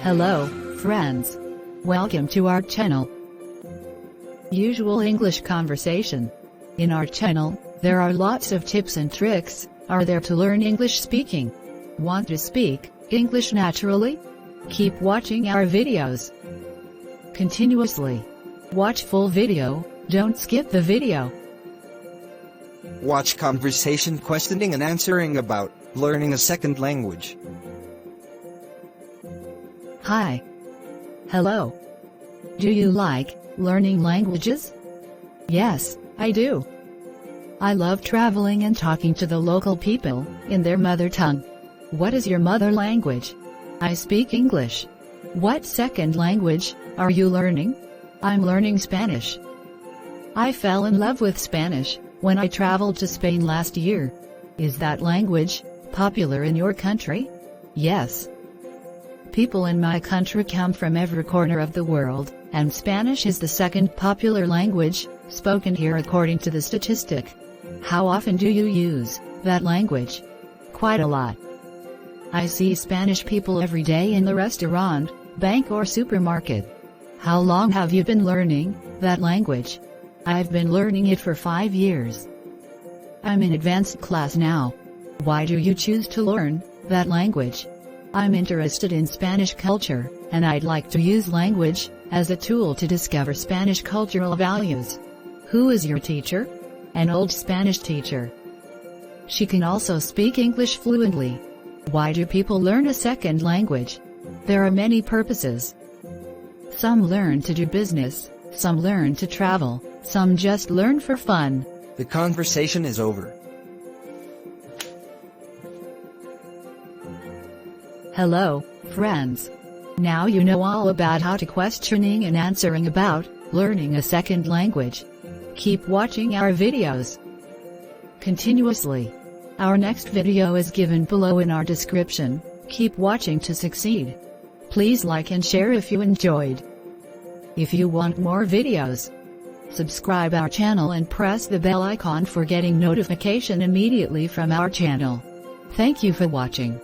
Hello, friends. Welcome to our channel. Usual English conversation. In our channel, there are lots of tips and tricks are there to learn English speaking. Want to speak English naturally? Keep watching our videos continuously. Watch full video, don't skip the video. Watch conversation questioning and answering about learning a second language. Hi. Hello. Do you like learning languages? Yes, I do. I love traveling and talking to the local people in their mother tongue. What is your mother language? I speak English. What second language are you learning? I'm learning Spanish. I fell in love with Spanish when I traveled to Spain last year. Is that language popular in your country? Yes. People in my country come from every corner of the world, and Spanish is the second popular language spoken here according to the statistic. How often do you use that language? Quite a lot. I see Spanish people every day in the restaurant, bank or supermarket. How long have you been learning that language? I've been learning it for 5 years. I'm in advanced class now. Why do you choose to learn that language? I'm interested in Spanish culture, and I'd like to use language as a tool to discover Spanish cultural values. Who is your teacher? An old Spanish teacher. She can also speak English fluently. Why do people learn a second language? There are many purposes. Some learn to do business, some learn to travel, some just learn for fun. The conversation is over. Hello, friends. Now you know all about how to questioning and answering about learning a second language. Keep watching our videos continuously. Our next video is given below in our description. Keep watching to succeed. Please like and share if you enjoyed. If you want more videos, subscribe our channel and press the bell icon for getting notification immediately from our channel. Thank you for watching.